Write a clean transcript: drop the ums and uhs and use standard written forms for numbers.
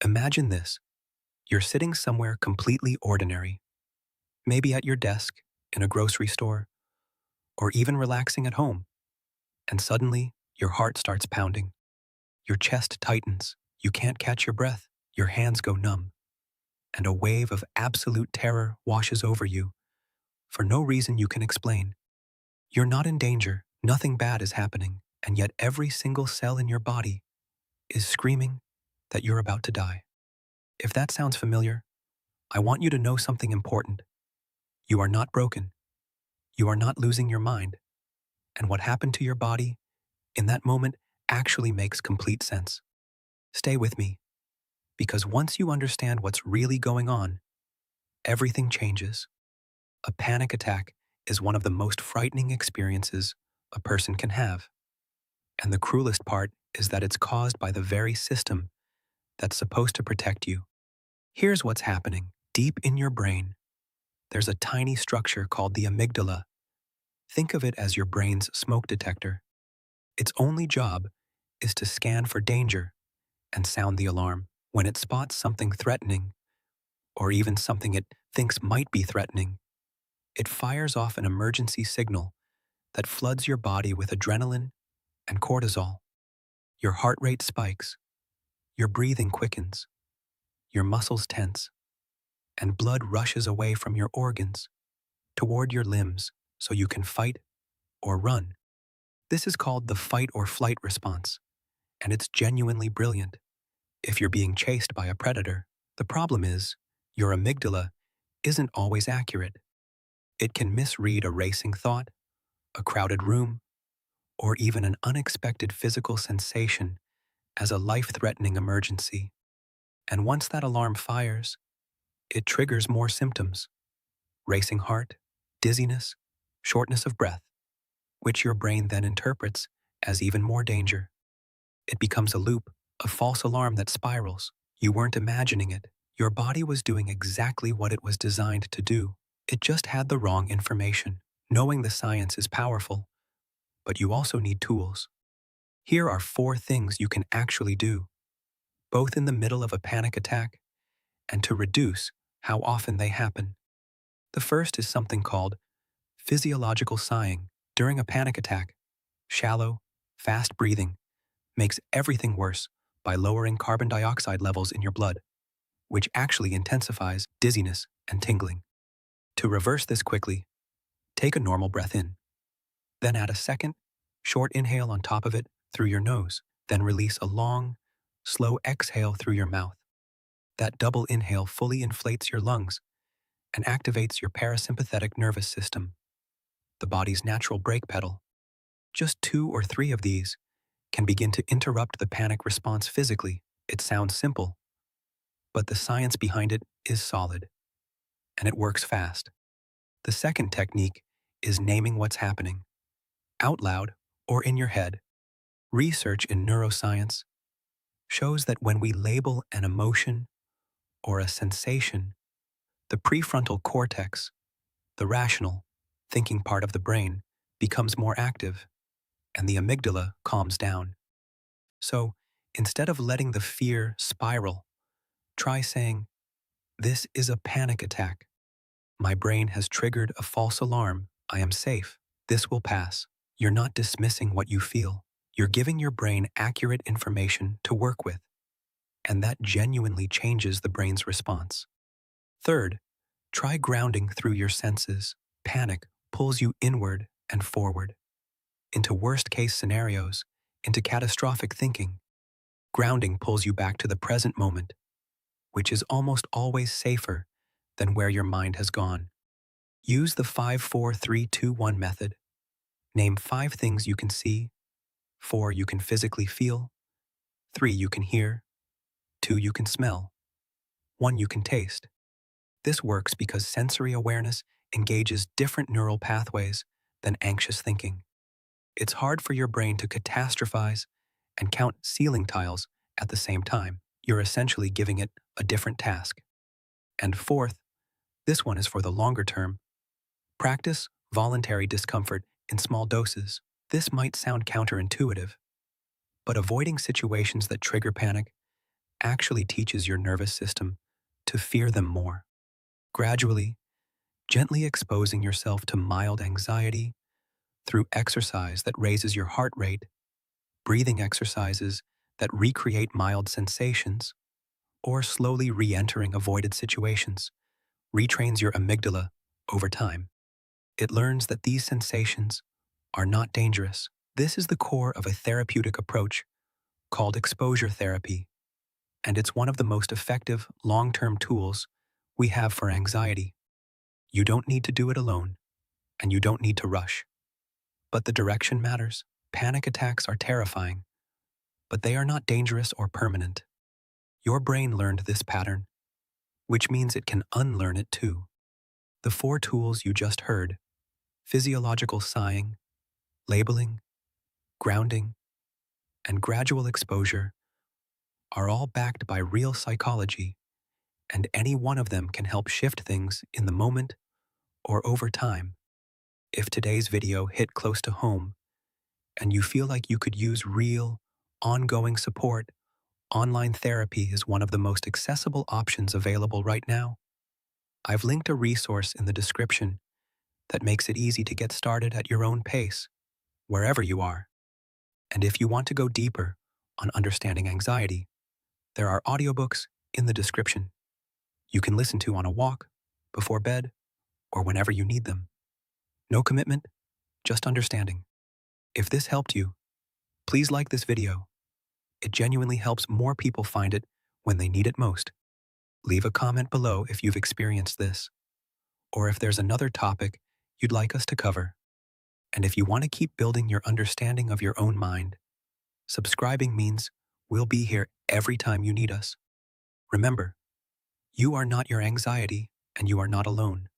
Imagine this. You're sitting somewhere completely ordinary, maybe at your desk, in a grocery store, or even relaxing at home, and suddenly your heart starts pounding. Your chest tightens, you can't catch your breath, your hands go numb, and a wave of absolute terror washes over you for no reason you can explain. You're not in danger, nothing bad is happening, and yet every single cell in your body is screaming that you're about to die. If that sounds familiar, I want you to know something important. You are not broken. You are not losing your mind. And what happened to your body in that moment actually makes complete sense. Stay with me, because once you understand what's really going on, everything changes. A panic attack is one of the most frightening experiences a person can have. And the cruelest part is that it's caused by the very system that's supposed to protect you. Here's what's happening. Deep in your brain, there's a tiny structure called the amygdala. Think of it as your brain's smoke detector. Its only job is to scan for danger and sound the alarm. When it spots something threatening, or even something it thinks might be threatening, it fires off an emergency signal that floods your body with adrenaline and cortisol. Your heart rate spikes, your breathing quickens, your muscles tense, and blood rushes away from your organs toward your limbs so you can fight or run. This is called the fight or flight response, and it's genuinely brilliant if you're being chased by a predator. The problem is, your amygdala isn't always accurate. It can misread a racing thought, a crowded room, or even an unexpected physical sensation as a life-threatening emergency. And once that alarm fires, it triggers more symptoms: racing heart, dizziness, shortness of breath, which your brain then interprets as even more danger. It becomes a loop, a false alarm that spirals. You weren't imagining it. Your body was doing exactly what it was designed to do. It just had the wrong information. Knowing the science is powerful, but you also need tools. Here are 4 things you can actually do, both in the middle of a panic attack and to reduce how often they happen. The first is something called physiological sighing. During a panic attack, shallow, fast breathing makes everything worse by lowering carbon dioxide levels in your blood, which actually intensifies dizziness and tingling. To reverse this quickly, take a normal breath in. Then add a second, short inhale on top of it through your nose. Then release a long, slow exhale through your mouth. That double inhale fully inflates your lungs and activates your parasympathetic nervous system, the body's natural brake pedal. Just 2 or 3 of these can begin to interrupt the panic response physically. It sounds simple, but the science behind it is solid, and it works fast. The second technique is naming what's happening, out loud or in your head. Research in neuroscience shows that when we label an emotion or a sensation, the prefrontal cortex, the rational, thinking part of the brain, becomes more active, and the amygdala calms down. So, instead of letting the fear spiral, try saying, "This is a panic attack. My brain has triggered a false alarm. I am safe. This will pass." You're not dismissing what you feel. You're giving your brain accurate information to work with, and that genuinely changes the brain's response. Third, try grounding through your senses. Panic pulls you inward and forward, into worst-case scenarios, into catastrophic thinking. Grounding pulls you back to the present moment, which is almost always safer than where your mind has gone. Use the 5-4-3-2-1 method. Name 5 things you can see, 4 you can physically feel, 3 you can hear, 2 you can smell, 1 you can taste. This works because sensory awareness engages different neural pathways than anxious thinking. It's hard for your brain to catastrophize and count ceiling tiles at the same time. You're essentially giving it a different task. And fourth, this one is for the longer term. Practice voluntary discomfort in small doses. This might sound counterintuitive, but avoiding situations that trigger panic actually teaches your nervous system to fear them more. Gradually, gently exposing yourself to mild anxiety through exercise that raises your heart rate, breathing exercises that recreate mild sensations, or slowly re entering avoided situations retrains your amygdala over time. It learns that these sensations are not dangerous. This is the core of a therapeutic approach called exposure therapy, and it's one of the most effective long term tools we have for anxiety. You don't need to do it alone, and you don't need to rush. But the direction matters. Panic attacks are terrifying, but they are not dangerous or permanent. Your brain learned this pattern, which means it can unlearn it too. The four tools you just heard, physiological sighing, labeling, grounding, and gradual exposure, are all backed by real psychology, and any one of them can help shift things in the moment or over time. If today's video hit close to home and you feel like you could use real, ongoing support, online therapy is one of the most accessible options available right now. I've linked a resource in the description that makes it easy to get started at your own pace, wherever you are. And if you want to go deeper on understanding anxiety, there are audiobooks in the description you can listen to on a walk, before bed, or whenever you need them. No commitment, just understanding. If this helped you, please like this video. It genuinely helps more people find it when they need it most. Leave a comment below if you've experienced this, or if there's another topic you'd like us to cover. And if you want to keep building your understanding of your own mind, subscribing means we'll be here every time you need us. Remember, you are not your anxiety, and you are not alone.